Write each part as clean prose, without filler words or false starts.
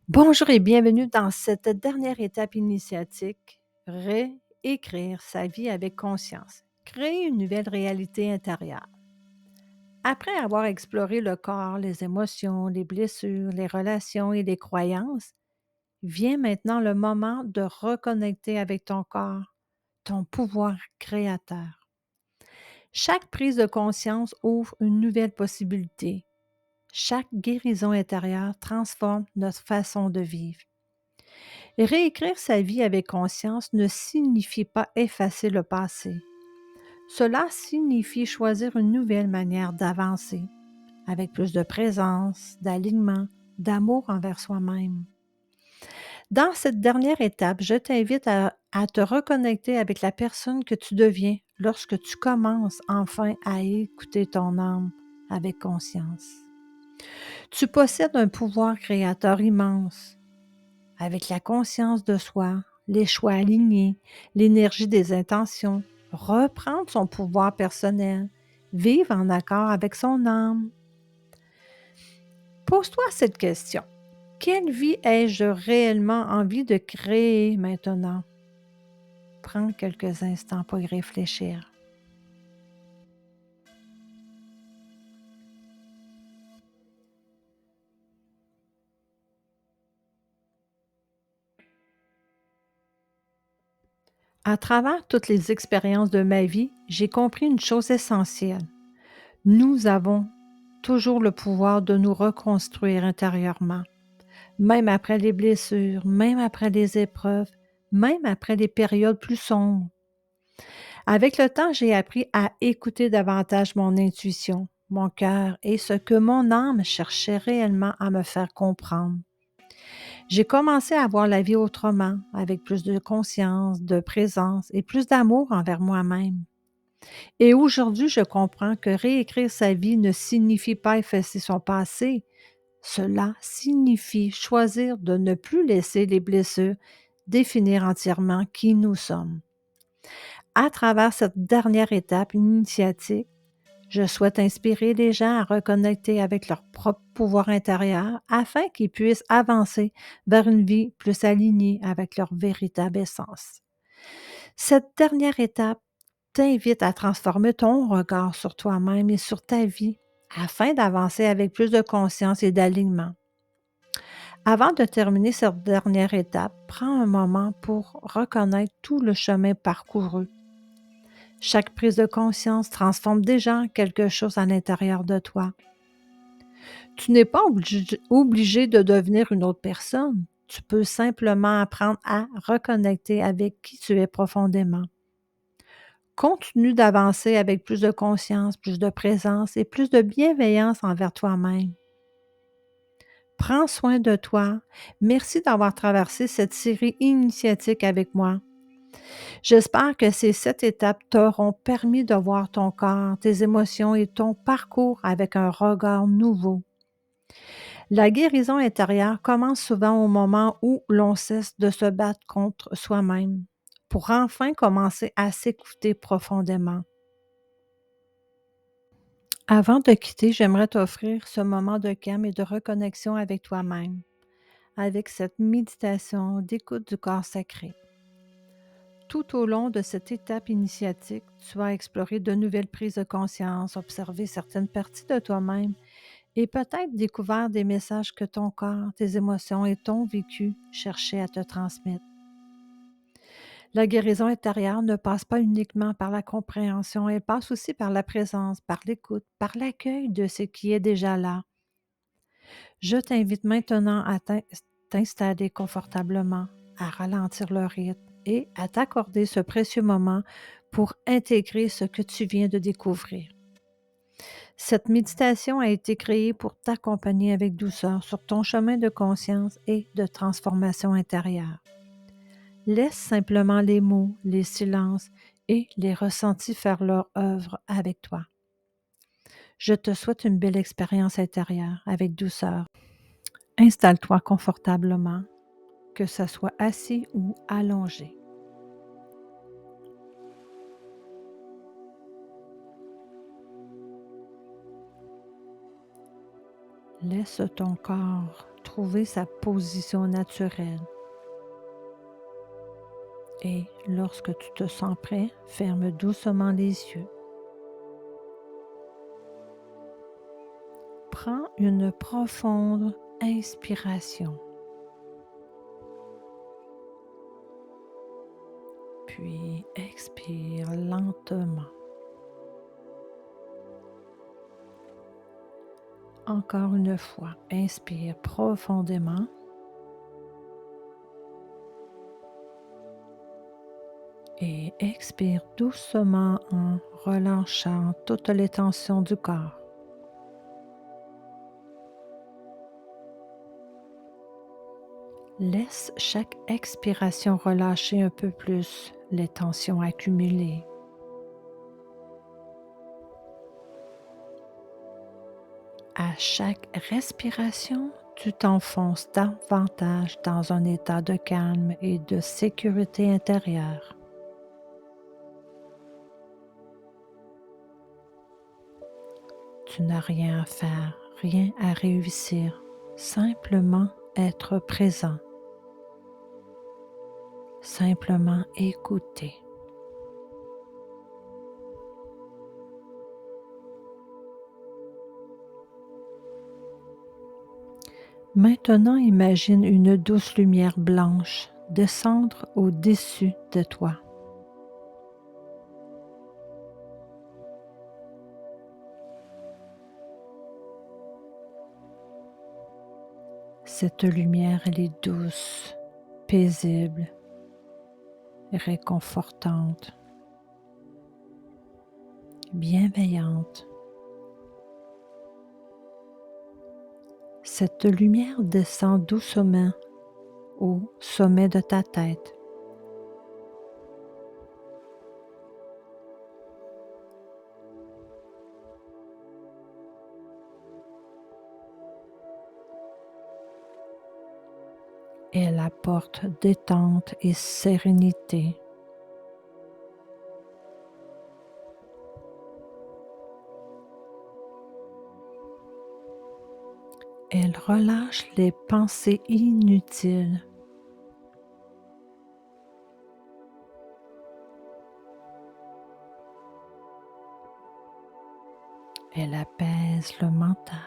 Bonjour et bienvenue dans cette dernière étape initiatique, réécrire sa vie avec conscience, créer une nouvelle réalité intérieure. Après avoir exploré le corps, les émotions, les blessures, les relations et les croyances, vient maintenant le moment de reconnecter avec ton corps, ton pouvoir créateur. Chaque prise de conscience ouvre une nouvelle possibilité. Chaque guérison intérieure transforme notre façon de vivre. Réécrire sa vie avec conscience ne signifie pas effacer le passé. Cela signifie choisir une nouvelle manière d'avancer, avec plus de présence, d'alignement, d'amour envers soi-même. Dans cette dernière étape, je t'invite à te reconnecter avec la personne que tu deviens lorsque tu commences enfin à écouter ton âme avec conscience. Tu possèdes un pouvoir créateur immense. Avec la conscience de soi, les choix alignés, l'énergie des intentions, reprendre son pouvoir personnel, vivre en accord avec son âme. Pose-toi cette question. Quelle vie ai-je réellement envie de créer maintenant? Prends quelques instants pour y réfléchir. À travers toutes les expériences de ma vie, j'ai compris une chose essentielle. Nous avons toujours le pouvoir de nous reconstruire intérieurement. Même après les blessures, même après les épreuves, même après les périodes plus sombres. Avec le temps, j'ai appris à écouter davantage mon intuition, mon cœur et ce que mon âme cherchait réellement à me faire comprendre. J'ai commencé à voir la vie autrement, avec plus de conscience, de présence et plus d'amour envers moi-même. Et aujourd'hui, je comprends que réécrire sa vie ne signifie pas effacer son passé. Cela signifie choisir de ne plus laisser les blessures définir entièrement qui nous sommes. À travers cette dernière étape initiatique, je souhaite inspirer les gens à reconnecter avec leur propre pouvoir intérieur afin qu'ils puissent avancer vers une vie plus alignée avec leur véritable essence. Cette dernière étape t'invite à transformer ton regard sur toi-même et sur ta vie afin d'avancer avec plus de conscience et d'alignement. Avant de terminer cette dernière étape, prends un moment pour reconnaître tout le chemin parcouru. Chaque prise de conscience transforme déjà quelque chose à l'intérieur de toi. Tu n'es pas obligé de devenir une autre personne. Tu peux simplement apprendre à reconnecter avec qui tu es profondément. Continue d'avancer avec plus de conscience, plus de présence et plus de bienveillance envers toi-même. Prends soin de toi. Merci d'avoir traversé cette série initiatique avec moi. J'espère que ces 7 étapes t'auront permis de voir ton corps, tes émotions et ton parcours avec un regard nouveau. La guérison intérieure commence souvent au moment où l'on cesse de se battre contre soi-même pour enfin commencer à s'écouter profondément. Avant de quitter, j'aimerais t'offrir ce moment de calme et de reconnexion avec toi-même, avec cette méditation d'écoute du corps sacré. Tout au long de cette étape initiatique, tu vas explorer de nouvelles prises de conscience, observer certaines parties de toi-même et peut-être découvrir des messages que ton corps, tes émotions et ton vécu cherchaient à te transmettre. La guérison intérieure ne passe pas uniquement par la compréhension, elle passe aussi par la présence, par l'écoute, par l'accueil de ce qui est déjà là. Je t'invite maintenant à t'installer confortablement, à ralentir le rythme et à t'accorder ce précieux moment pour intégrer ce que tu viens de découvrir. Cette méditation a été créée pour t'accompagner avec douceur sur ton chemin de conscience et de transformation intérieure. Laisse simplement les mots, les silences et les ressentis faire leur œuvre avec toi. Je te souhaite une belle expérience intérieure avec douceur. Installe-toi confortablement, que ce soit assis ou allongé. Laisse ton corps trouver sa position naturelle. Et lorsque tu te sens prêt, ferme doucement les yeux. Prends une profonde inspiration. Puis expire lentement. Encore une fois, inspire profondément. Et expire doucement en relâchant toutes les tensions du corps. Laisse chaque expiration relâcher un peu plus les tensions accumulées. À chaque respiration, tu t'enfonces davantage dans un état de calme et de sécurité intérieure. Tu n'as rien à faire, rien à réussir, simplement être présent, simplement écouter. Maintenant, imagine une douce lumière blanche descendre au-dessus de toi. Cette lumière, elle est douce, paisible, réconfortante, bienveillante. Cette lumière descend doucement au sommet de ta tête. Elle apporte détente et sérénité. Elle relâche les pensées inutiles. Elle apaise le mental.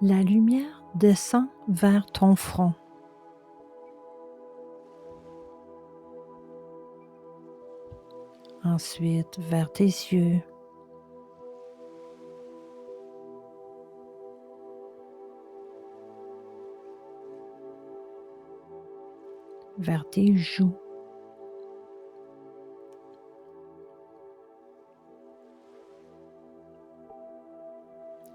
La lumière descend vers ton front. Ensuite, vers tes yeux. Vers tes joues.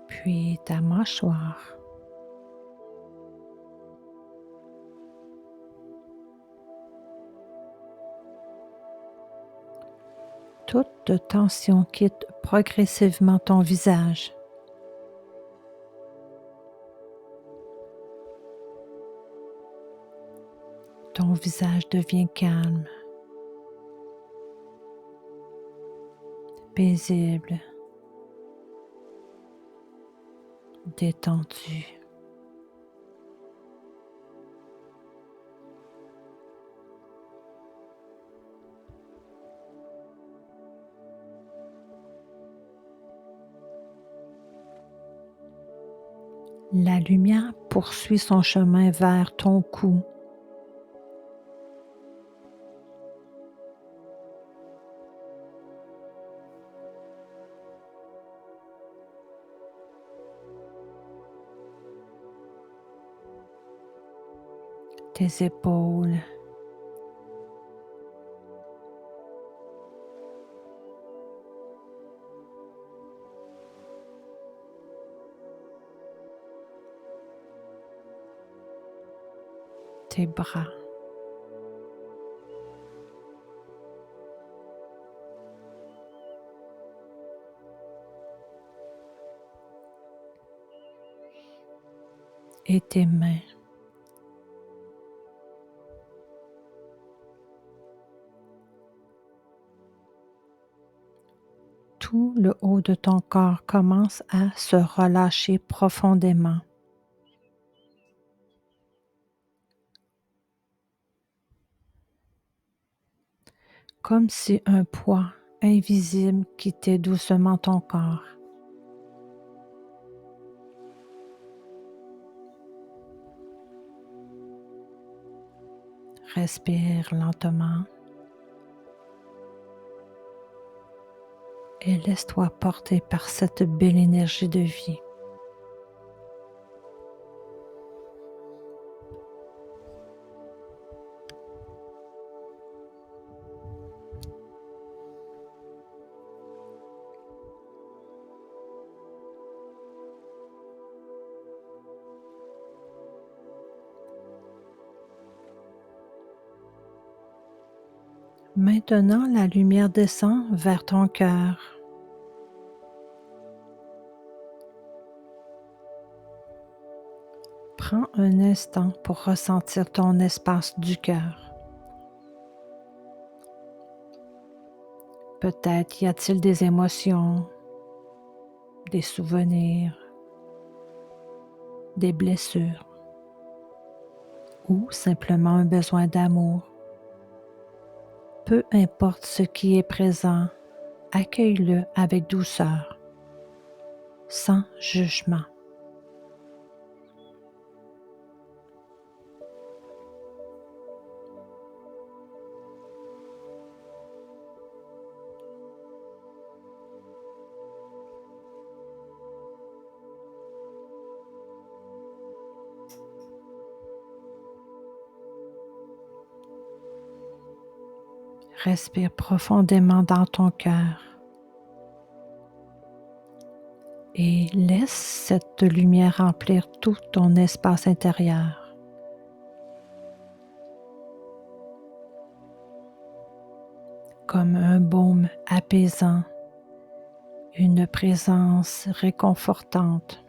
Puis ta mâchoire. Toute tension quitte progressivement ton visage. Ton visage devient calme, paisible, détendu. La lumière poursuit son chemin vers ton cou. Tes épaules, tes bras, et tes mains. tout le haut de ton corps commence à se relâcher profondément. Comme si un poids invisible quittait doucement ton corps. Respire lentement et laisse-toi porter par cette belle énergie de vie. Maintenant, la lumière descend vers ton cœur. Prends un instant pour ressentir ton espace du cœur. Peut-être y a-t-il des émotions, des souvenirs, des blessures ou simplement un besoin d'amour. Peu importe ce qui est présent, accueille-le avec douceur, sans jugement. Respire profondément dans ton cœur et laisse cette lumière remplir tout ton espace intérieur. Comme un baume apaisant, une présence réconfortante.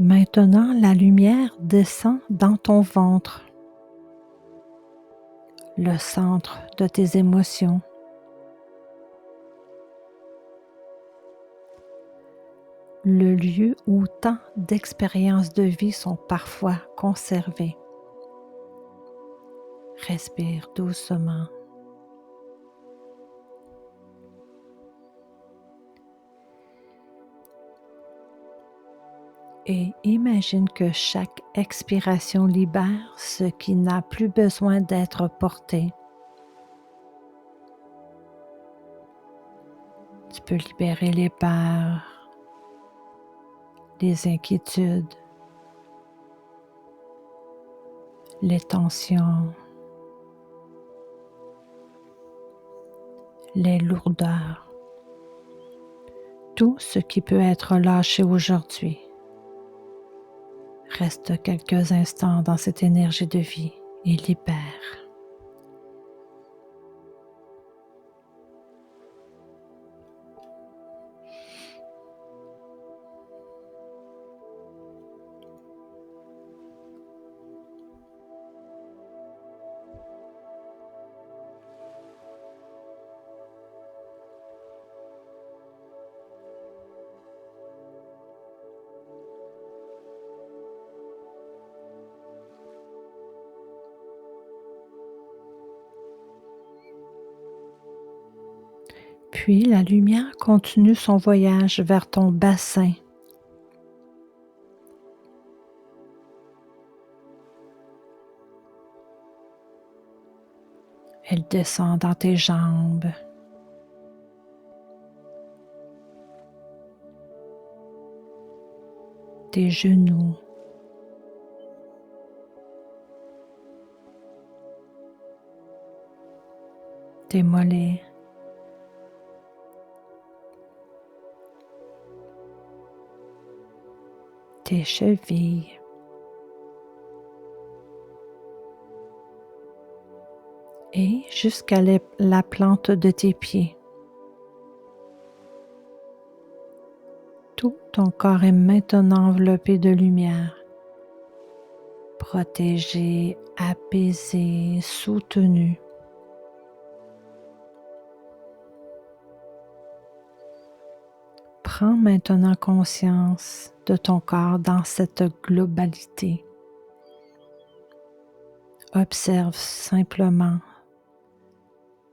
Maintenant, la lumière descend dans ton ventre, le centre de tes émotions. Le lieu où tant d'expériences de vie sont parfois conservées. Respire doucement. Et imagine que chaque expiration libère ce qui n'a plus besoin d'être porté. Tu peux libérer les peurs, les inquiétudes, les tensions, les lourdeurs, tout ce qui peut être lâché aujourd'hui. Reste quelques instants dans cette énergie de vie et libère. Puis la lumière continue son voyage vers ton bassin. Elle descend dans tes jambes, tes genoux, tes mollets, tes chevilles, et jusqu'à la plante de tes pieds. Tout ton corps est maintenant enveloppé de lumière, protégé, apaisé, soutenu. Prends maintenant conscience de ton corps dans cette globalité. Observe simplement,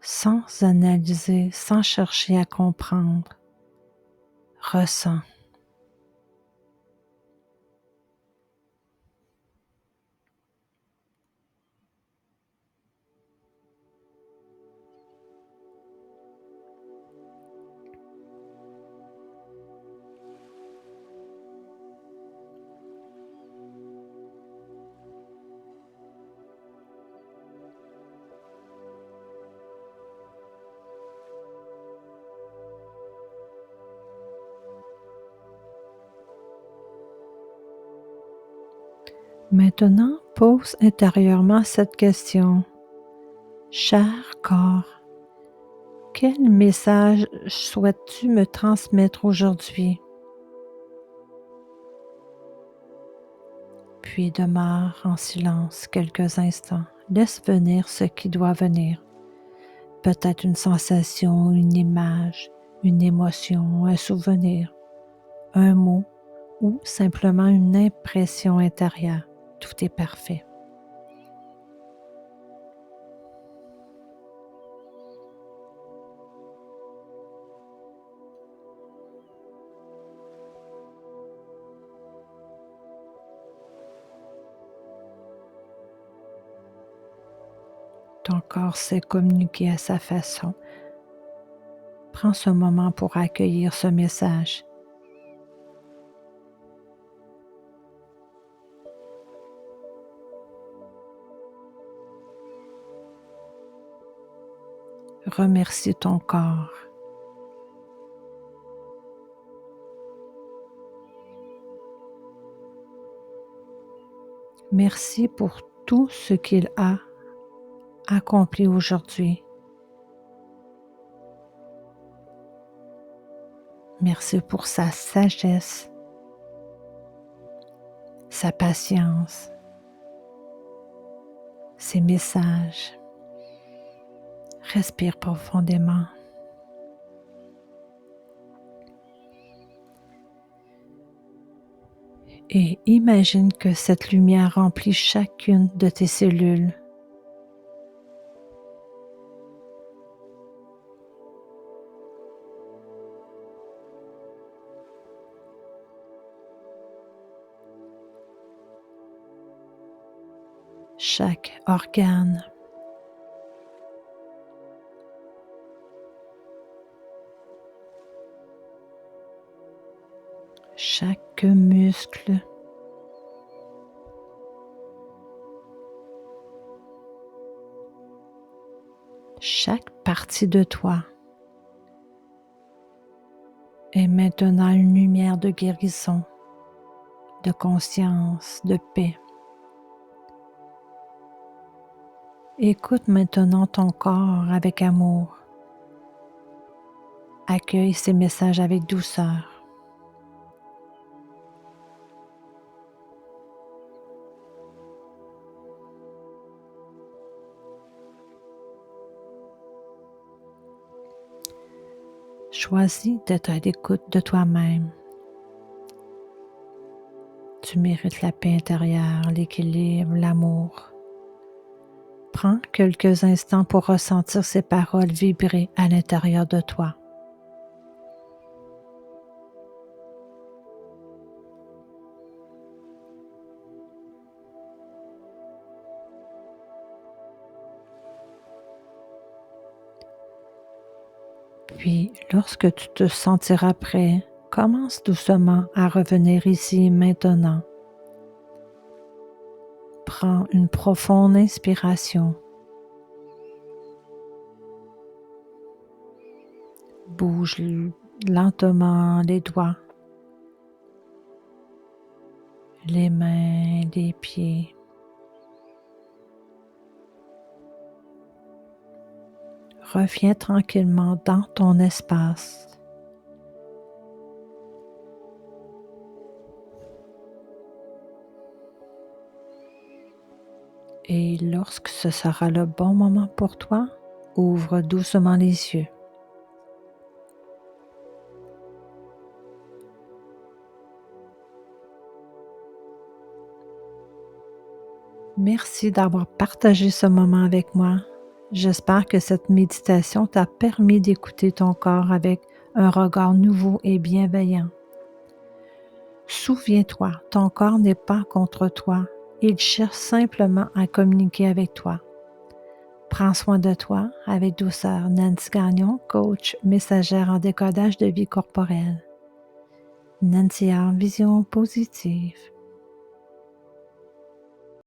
sans analyser, sans chercher à comprendre. Ressens. Maintenant, pose intérieurement cette question. Cher corps, quel message souhaites-tu me transmettre aujourd'hui? Puis demeure en silence quelques instants. Laisse venir ce qui doit venir. Peut-être une sensation, une image, une émotion, un souvenir, un mot ou simplement une impression intérieure. Tout est parfait. Ton corps sait communiquer à sa façon. Prends ce moment pour accueillir ce message. Remercie ton corps. Merci pour tout ce qu'il a accompli aujourd'hui. Merci pour sa sagesse, sa patience, ses messages. Respire profondément. Et imagine que cette lumière remplit chacune de tes cellules. Chaque organe, chaque muscle, chaque partie de toi est maintenant une lumière de guérison, de conscience, de paix. Écoute maintenant ton corps avec amour. Accueille ces messages avec douceur. Choisis d'être à l'écoute de toi-même. Tu mérites la paix intérieure, l'équilibre, l'amour. Prends quelques instants pour ressentir ces paroles vibrer à l'intérieur de toi. Puis, lorsque tu te sentiras prêt, commence doucement à revenir ici maintenant. Prends une profonde inspiration. Bouge lentement les doigts, les mains, les pieds. Reviens tranquillement dans ton espace. Et lorsque ce sera le bon moment pour toi, ouvre doucement les yeux. Merci d'avoir partagé ce moment avec moi. J'espère que cette méditation t'a permis d'écouter ton corps avec un regard nouveau et bienveillant. Souviens-toi, ton corps n'est pas contre toi. Il cherche simplement à communiquer avec toi. Prends soin de toi avec douceur. Nancy Gagnon, coach, messagère en décodage de vie corporelle. Nancy a vision positive.